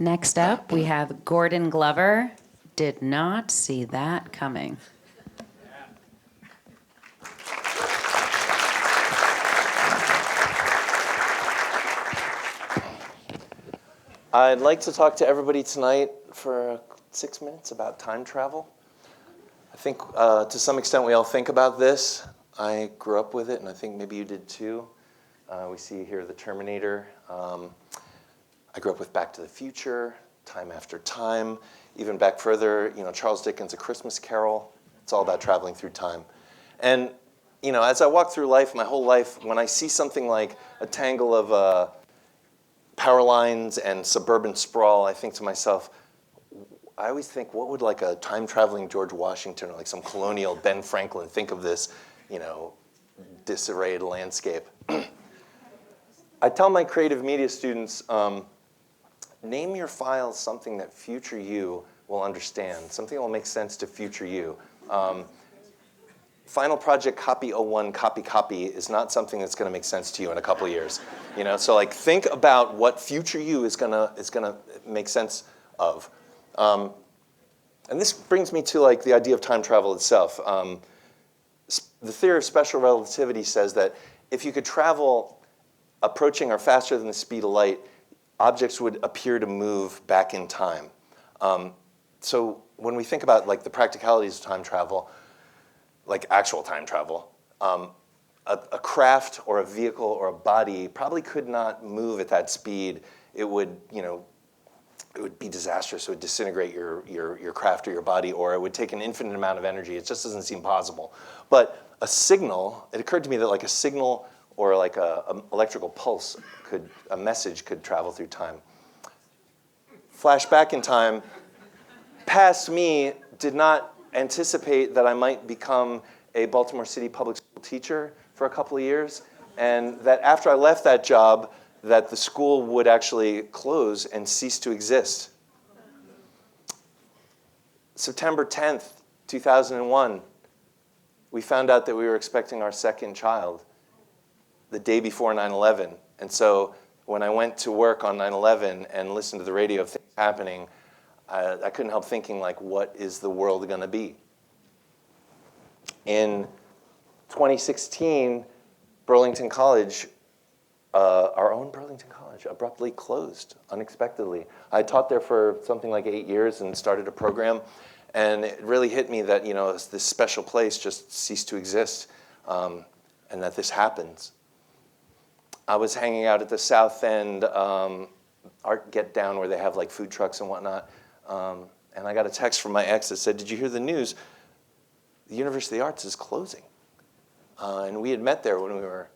Next up, we have Gordon Glover. Did not see that coming. I'd like to talk to everybody tonight for 6 minutes about time travel. I think to some extent we all think about this. I grew up with it, and I think maybe you did too. We see here the Terminator. I grew up with Back to the Future, Time After Time. Even back further, Charles Dickens' A Christmas Carol. It's all about traveling through time. And as I walk through life, my whole life, when I see something like a tangle of power lines and suburban sprawl, I think to myself, I always think, what would like a time-traveling George Washington or like some colonial Ben Franklin think of this, disarrayed landscape? I tell my creative media students, name your files something that future you will understand, something that will make sense to future you. Final project copy 01 copy is not something that's going to make sense to you in a couple of years. So like think about what future you is gonna make sense of. And this brings me to like the idea of time travel itself. The theory of special relativity says that if you could travel approaching or faster than the speed of light, objects would appear to move back in time. So when we think about like the practicalities of time travel, like actual time travel, a craft or a vehicle or a body probably could not move at that speed. It would, it would be disastrous. It would disintegrate your craft or your body, or it would take an infinite amount of energy. It just doesn't seem possible. But a signal, it occurred to me that like a signal or like a electrical pulse a message could travel through time. Flash back in time, past me did not anticipate that I might become a Baltimore City public school teacher for a couple of years, and that after I left that job, that the school would actually close and cease to exist. September 10th, 2001, we found out that we were expecting our second child the day before 9/11. And so when I went to work on 9/11 and listened to the radio of things happening, I couldn't help thinking, like, what is the world going to be? In 2016, Burlington College, our own Burlington College, abruptly closed unexpectedly. I taught there for something like 8 years and started a program, and it really hit me that this special place just ceased to exist, and that this happens. I was hanging out at the South End Art Get Down where they have like food trucks and whatnot, and I got a text from my ex that said, "Did you hear the news? The University of the Arts is closing." And we had met there when we were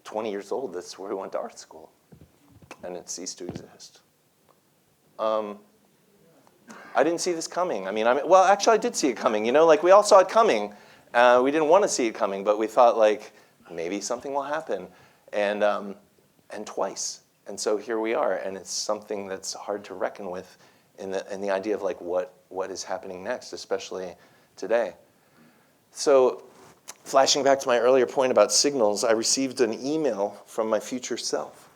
20 years old. That's where we went to art school, and it ceased to exist. I didn't see this coming. Well, actually, I did see it coming. Like we all saw it coming. We didn't want to see it coming, but we thought like maybe something will happen, and twice. And so here we are, and it's something that's hard to reckon with in the idea of like what is happening next, especially today. So flashing back to my earlier point about signals, I received an email from my future self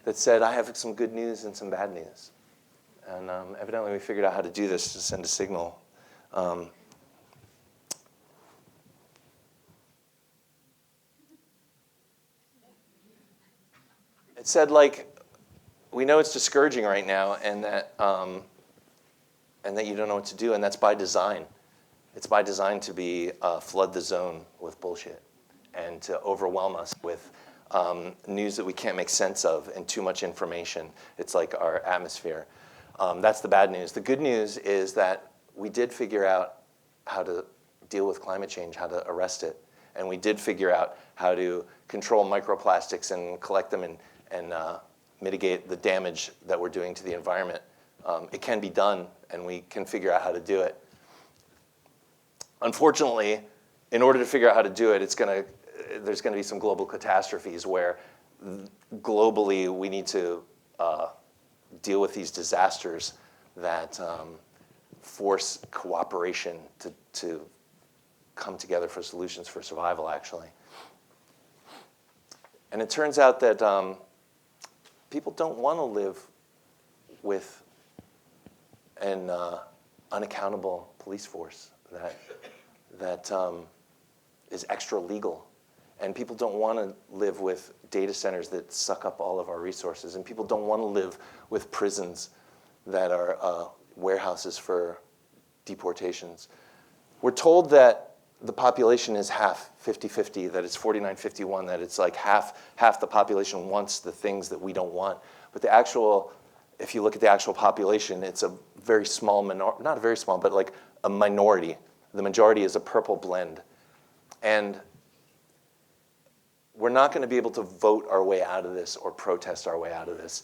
that said, I have some good news and some bad news. And evidently we figured out how to do this to send a signal. It said, like, we know it's discouraging right now, and that you don't know what to do, and that's by design. It's by design to be flood the zone with bullshit and to overwhelm us with news that we can't make sense of and too much information. It's like our atmosphere. That's the bad news. The good news is that we did figure out how to deal with climate change, how to arrest it, and we did figure out how to control microplastics and collect them and mitigate the damage that we're doing to the environment. It can be done, and we can figure out how to do it. Unfortunately, in order to figure out how to do it, there's going to be some global catastrophes where globally we need to deal with these disasters that force cooperation to come together for solutions for survival, actually. And it turns out that people don't want to live with and unaccountable police force that is extra legal. And people don't want to live with data centers that suck up all of our resources. And people don't want to live with prisons that are warehouses for deportations. We're told that the population is half, 50-50, that it's 49-51, that it's like half the population wants the things that we don't want. But the actual, if you look at the actual population, it's a very small not very small, but like a minority. The majority is a purple blend. And we're not going to be able to vote our way out of this or protest our way out of this.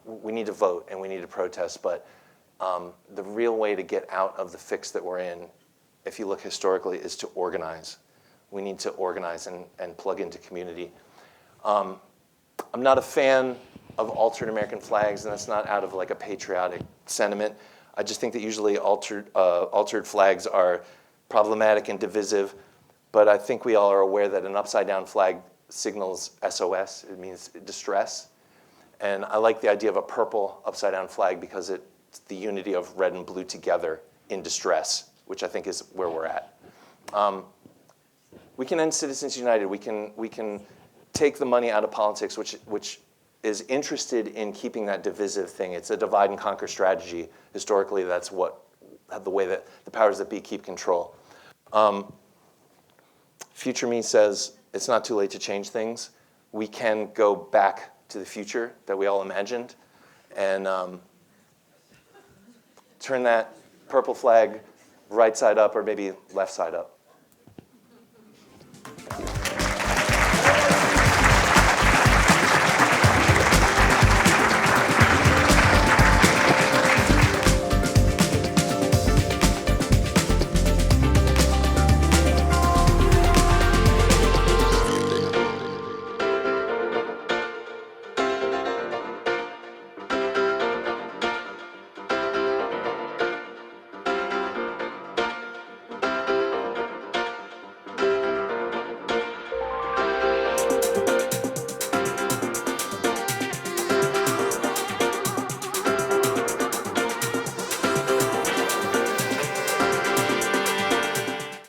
We need to vote and we need to protest, but the real way to get out of the fix that we're in, if you look historically, is to organize. We need to organize and plug into community. I'm not a fan of altered American flags, and that's not out of like a patriotic sentiment. I just think that usually altered flags are problematic and divisive, but I think we all are aware that an upside down flag signals SOS, it means distress. And I like the idea of a purple upside down flag because it's the unity of red and blue together in distress, which I think is where we're at. We can end Citizens United. We can take the money out of politics, which is interested in keeping that divisive thing. It's a divide and conquer strategy. Historically, that's the way that the powers that be keep control. Future me says it's not too late to change things. We can go back to the future that we all imagined and turn that purple flag right side up or maybe left side up.